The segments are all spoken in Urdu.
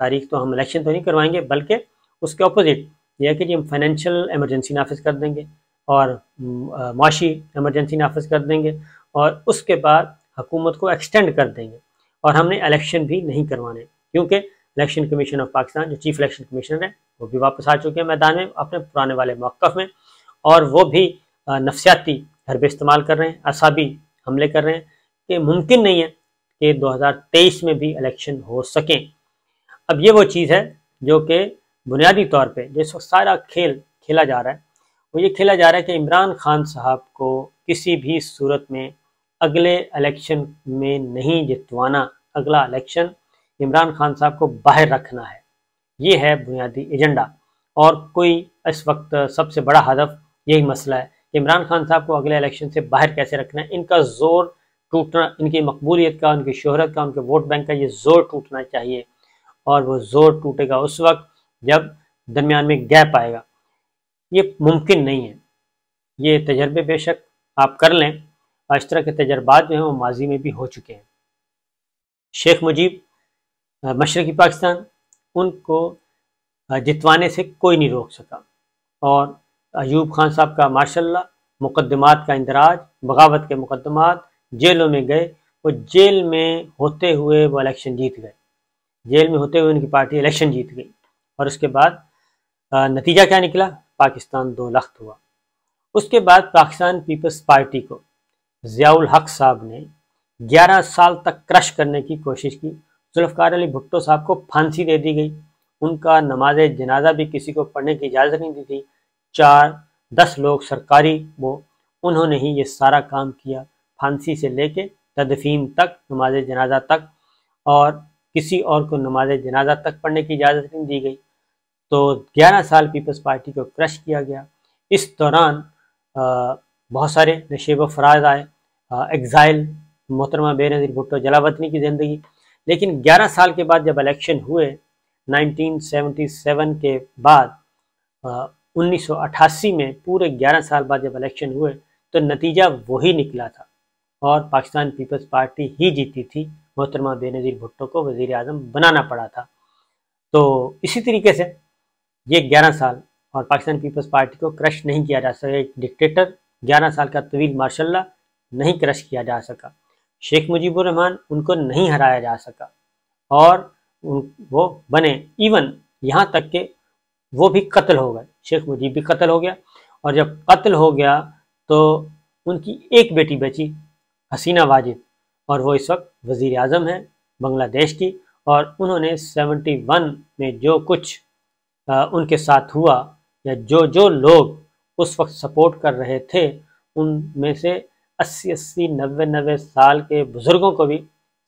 تاریخ تو ہم الیکشن تو نہیں کروائیں گے، بلکہ اس کے اپوزٹ یہ ہے کہ جی ہم فائنینشیل ایمرجنسی نافذ کر دیں گے اور معاشی ایمرجنسی نافذ کر دیں گے، اور اس کے بعد حکومت کو ایکسٹینڈ کر دیں گے، اور ہم نے الیکشن بھی نہیں کروانے، کیونکہ الیکشن کمیشن آف پاکستان جو چیف الیکشن کمیشنر ہے وہ بھی واپس آ چکے ہیں میدان میں اپنے پرانے والے موقف میں، اور وہ بھی نفسیاتی حربے استعمال کر رہے ہیں، اعصابی حملے کر رہے ہیں کہ ممکن نہیں ہے کہ 2023 میں بھی الیکشن ہو سکیں۔ اب یہ وہ چیز ہے جو کہ بنیادی طور پہ جس وقت سارا کھیل کھیلا جا رہا ہے وہ یہ کھیلا جا رہا ہے کہ عمران خان صاحب کو کسی بھی صورت میں اگلے الیکشن میں نہیں جتوانا، اگلا الیکشن عمران خان صاحب کو باہر رکھنا ہے، یہ ہے بنیادی ایجنڈا۔ اور کوئی اس وقت سب سے بڑا ہدف یہی مسئلہ ہے کہ عمران خان صاحب کو اگلے الیکشن سے باہر کیسے رکھنا ہے، ان کا زور ٹوٹنا، ان کی مقبولیت کا، ان کی شہرت کا، ان کے ووٹ بینک کا یہ زور ٹوٹنا چاہیے، اور وہ زور ٹوٹے گا اس وقت جب درمیان میں گیپ آئے گا۔ یہ ممکن نہیں ہے، یہ تجربے بے شک آپ کر لیں، اور اس طرح کے تجربات جو ہیں وہ ماضی میں بھی ہو چکے ہیں۔ شیخ مجیب مشرقی پاکستان، ان کو جتوانے سے کوئی نہیں روک سکا، اور ایوب خان صاحب کا ماشاء اللہ مقدمات کا اندراج، بغاوت کے مقدمات، جیلوں میں گئے، وہ جیل میں ہوتے ہوئے وہ الیکشن جیت گئے، جیل میں ہوتے ہوئے ان کی پارٹی الیکشن جیت گئی، اور اس کے بعد نتیجہ کیا نکلا؟ پاکستان 2 لخت ہوا۔ اس کے بعد پاکستان پیپلز پارٹی کو ضیاء الحق صاحب نے 11 سال تک کرش کرنے کی کوشش کی، ذوالفقار علی بھٹو صاحب کو پھانسی دے دی گئی، ان کا نماز جنازہ بھی کسی کو پڑھنے کی اجازت نہیں دی تھی، 4-10 لوگ سرکاری وہ انہوں نے ہی یہ سارا کام کیا، پھانسی سے لے کے تدفین تک، نماز جنازہ تک، اور کسی اور کو نماز جنازہ تک پڑھنے کی اجازت نہیں دی گئی۔ تو 11 سال پیپلز پارٹی کو کرش کیا گیا۔ اس دوران بہت سارے نشیب و فراز آئے، ایگزائل، محترمہ بے نظیر بھٹو جلا وطنی کی زندگی، لیکن 11 سال کے بعد جب الیکشن ہوئے 1977 کے بعد 1988 میں پورے 11 سال بعد جب الیکشن ہوئے تو نتیجہ وہی نکلا تھا، اور پاکستان پیپلز پارٹی ہی جیتی تھی، محترمہ بے نظیر بھٹو کو وزیر اعظم بنانا پڑا تھا۔ تو اسی طریقے سے یہ 11 سال اور پاکستان پیپلز پارٹی کو کرش نہیں کیا جا سکا، ایک ڈکٹیٹر 11 سال کا طویل ماشاءاللہ نہیں کرش کیا جا سکا، شیخ مجیب الرحمان ان کو نہیں ہرایا جا سکا، اور وہ بنے، ایون یہاں تک کہ وہ بھی قتل ہو گئے، شیخ مجیب بھی قتل ہو گیا، اور جب قتل ہو گیا تو ان کی ایک بیٹی بچی حسینہ واجد، اور وہ اس وقت وزیر اعظم ہیں بنگلہ دیش کی، اور انہوں نے 71 میں جو کچھ ان کے ساتھ ہوا، یا جو لوگ اس وقت سپورٹ کر رہے تھے، ان میں سے 80 90 سال کے بزرگوں کو بھی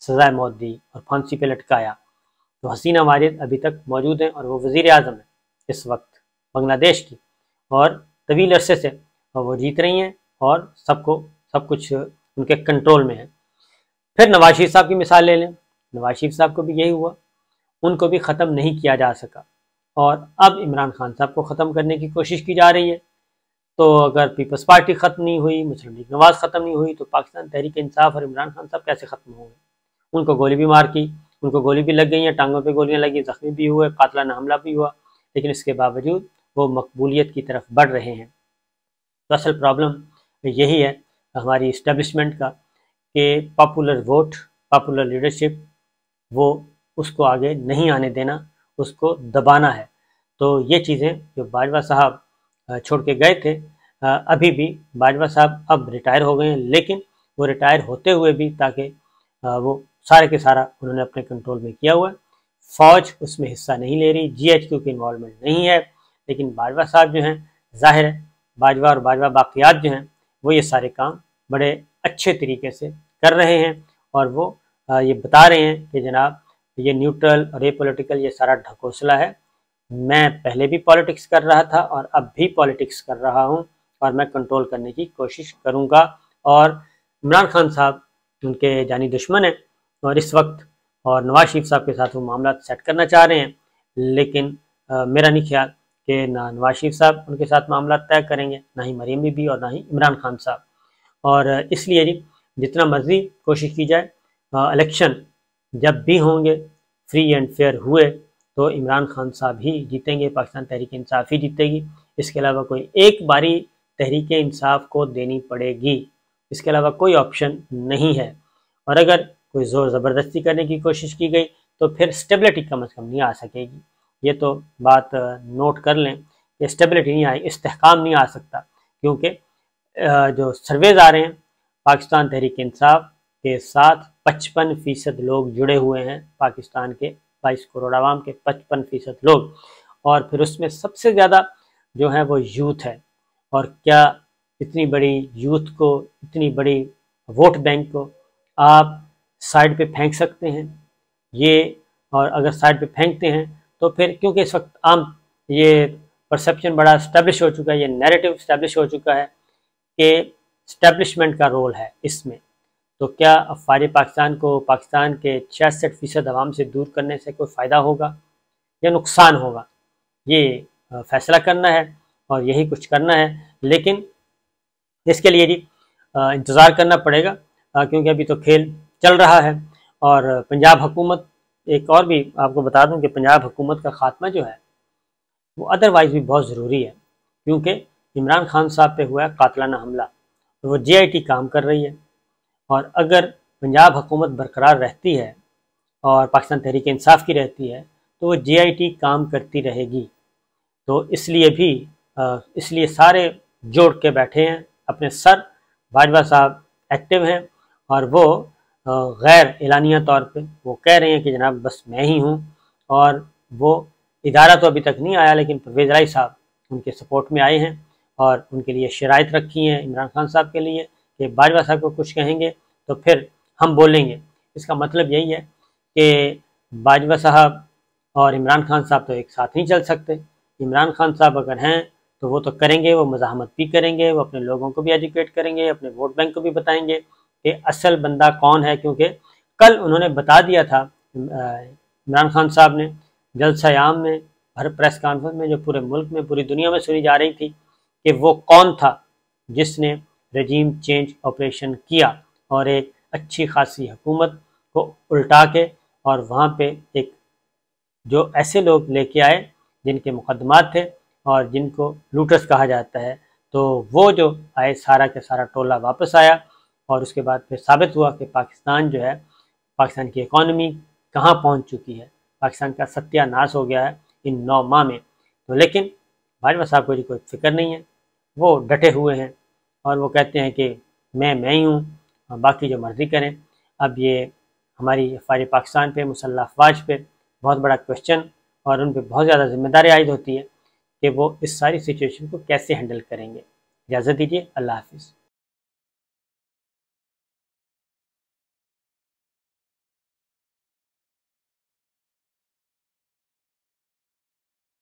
سزائے موت دی اور پھانسی پہ لٹکایا۔ تو حسینہ واجد ابھی تک موجود ہیں، اور وہ وزیر اعظم ہیں اس وقت بنگلہ دیش کی، اور طویل عرصے سے وہ جیت رہی ہیں، اور سب کچھ ان کے کنٹرول میں ہے۔ پھر نواز شریف صاحب کی مثال لے لیں، نواز شریف صاحب کو بھی یہی ہوا، ان کو بھی ختم نہیں کیا جا سکا، اور اب عمران خان صاحب کو ختم کرنے کی کوشش کی جا رہی ہے۔ تو اگر پیپلز پارٹی ختم نہیں ہوئی، مسلم لیگ نواز ختم نہیں ہوئی، تو پاکستان تحریک انصاف اور عمران خان صاحب کیسے ختم ہوں گے؟ ان کو گولی بھی مار کی، ان کو گولی بھی لگ گئی ہیں، ٹانگوں پہ گولیاں لگی، زخمی بھی ہوئے، قاتلانہ حملہ بھی ہوا، لیکن اس کے باوجود وہ مقبولیت کی طرف بڑھ رہے ہیں۔ تو اصل پرابلم یہی ہے ہماری اسٹیبلشمنٹ کا کہ پاپولر ووٹ، پاپولر لیڈرشپ، وہ اس کو آگے نہیں آنے دینا، اس کو دبانا ہے۔ تو یہ چیزیں جو باجوہ صاحب چھوڑ کے گئے تھے، ابھی بھی باجوہ صاحب اب ریٹائر ہو گئے ہیں، لیکن وہ ریٹائر ہوتے ہوئے بھی تاکہ وہ سارے کے سارا انہوں نے اپنے کنٹرول میں کیا ہوا ہے، فوج اس میں حصہ نہیں لے رہی، جی ایچ کیو کی انوالومنٹ نہیں ہے، لیکن باجوہ صاحب جو ہیں ظاہر ہے باجوہ اور باجوہ باقیات جو ہیں وہ یہ سارے کام بڑے اچھے طریقے سے کر رہے ہیں، اور وہ یہ بتا رہے ہیں کہ جناب یہ نیوٹرل اور یہ پولیٹیکل یہ سارا ڈھکوسلا ہے، میں پہلے بھی پالیٹکس کر رہا تھا اور اب بھی پالیٹکس کر رہا ہوں، اور میں کنٹرول کرنے کی کوشش کروں گا۔ اور عمران خان صاحب ان کے جانی دشمن ہیں، اور اس وقت اور نواز شریف صاحب کے ساتھ وہ معاملات سیٹ کرنا چاہ رہے ہیں، لیکن میرا نہیں خیال کہ نہ نواز شریف صاحب ان کے ساتھ معاملات طے کریں گے، نہ ہی مریم بی بی اور نہ ہی عمران خان صاحب۔ اور اس لیے جی جتنا مرضی کوشش کی جائے، الیکشن جب بھی ہوں گے فری اینڈ فیئر ہوئے تو عمران خان صاحب ہی جیتیں گے، پاکستان تحریک انصاف ہی جیتے گی، اس کے علاوہ کوئی ایک باری تحریک انصاف کو دینی پڑے گی، اس کے علاوہ کوئی آپشن نہیں ہے۔ اور اگر کوئی زور زبردستی کرنے کی کوشش کی گئی تو پھر اسٹیبلٹی کم از کم نہیں آ سکے گی، یہ تو بات نوٹ کر لیں کہ اسٹیبلٹی نہیں آئے، استحکام نہیں آ سکتا، کیونکہ جو سرویز آ رہے ہیں پاکستان تحریک انصاف کے ساتھ 55% لوگ جڑے ہوئے ہیں، پاکستان کے 22 کروڑ عوام کے 55% لوگ، اور پھر اس میں سب سے زیادہ جو ہے وہ یوتھ ہے۔ اور کیا اتنی بڑی یوتھ کو، اتنی بڑی ووٹ بینک کو آپ سائڈ پہ پھینک سکتے ہیں؟ یہ، اور اگر سائڈ پہ پھینکتے ہیں تو پھر کیونکہ اس وقت عام یہ پرسیپشن بڑا اسٹیبلش ہو چکا ہے، یہ نیریٹو اسٹیبلش ہو چکا ہے کہ اسٹیبلشمنٹ کا رول ہے اس میں، تو کیا افواج پاکستان کو پاکستان کے 66% عوام سے دور کرنے سے کوئی فائدہ ہوگا یا نقصان ہوگا؟ یہ فیصلہ کرنا ہے اور یہی کچھ کرنا ہے، لیکن اس کے لیے بھی انتظار کرنا پڑے گا، کیونکہ ابھی تو کھیل چل رہا ہے۔ اور پنجاب حکومت، ایک اور بھی آپ کو بتا دوں کہ پنجاب حکومت کا خاتمہ جو ہے وہ ادروائز بھی بہت ضروری ہے، کیونکہ عمران خان صاحب پہ ہوا ہے قاتلانہ حملہ، وہ جے آئی ٹی کام کر رہی ہے، اور اگر پنجاب حکومت برقرار رہتی ہے اور پاکستان تحریک انصاف کی رہتی ہے تو وہ جے آئی ٹی کام کرتی رہے گی۔ تو اس لیے سارے جوڑ کے بیٹھے ہیں اپنے سر، باجوہ صاحب ایکٹیو ہیں، اور وہ غیر اعلانیہ طور پہ وہ کہہ رہے ہیں کہ جناب بس میں ہی ہوں، اور وہ ادارہ تو ابھی تک نہیں آیا، لیکن پرویز رائی صاحب ان کے سپورٹ میں آئے ہیں اور ان کے لیے شرائط رکھی ہیں عمران خان صاحب کے لیے کہ باجوہ صاحب کو کچھ کہیں گے تو پھر ہم بولیں گے۔ اس کا مطلب یہی ہے کہ باجوہ صاحب اور عمران خان صاحب تو ایک ساتھ نہیں چل سکتے، عمران خان صاحب اگر ہیں تو وہ تو کریں گے، وہ مزاحمت بھی کریں گے، وہ اپنے لوگوں کو بھی ایجوکیٹ کریں گے، اپنے ووٹ بینک کو بھی بتائیں گے کہ اصل بندہ کون ہے، کیونکہ کل انہوں نے بتا دیا تھا عمران خان صاحب نے جلسہ عام میں، ہر پریس کانفرنس میں جو پورے ملک میں، پوری دنیا میں سنی جا رہی تھی، کہ وہ کون تھا جس نے رجیم چینج آپریشن کیا اور ایک اچھی خاصی حکومت کو الٹا کے، اور وہاں پہ ایک جو ایسے لوگ لے کے آئے جن کے مقدمات تھے اور جن کو لوٹرز کہا جاتا ہے، تو وہ جو آئے سارا کے سارا ٹولہ واپس آیا، اور اس کے بعد پھر ثابت ہوا کہ پاکستان جو ہے، پاکستان کی اکانومی کہاں پہنچ چکی ہے، پاکستان کا ستیہ ناش ہو گیا ہے ان 9 ماہ میں۔ تو لیکن باجوہ صاحب کو کوئی فکر نہیں ہے، وہ ڈٹے ہوئے ہیں اور وہ کہتے ہیں کہ میں ہی ہوں، باقی جو مرضی کریں۔ اب یہ ہماری افواج پاکستان پہ، مسلح افواج پہ بہت بڑا کوشچن اور ان پہ بہت زیادہ ذمہ داری عائد ہوتی ہے کہ وہ اس ساری سچویشن کو کیسے ہینڈل کریں گے۔ اجازت دیجیے، اللہ حافظ۔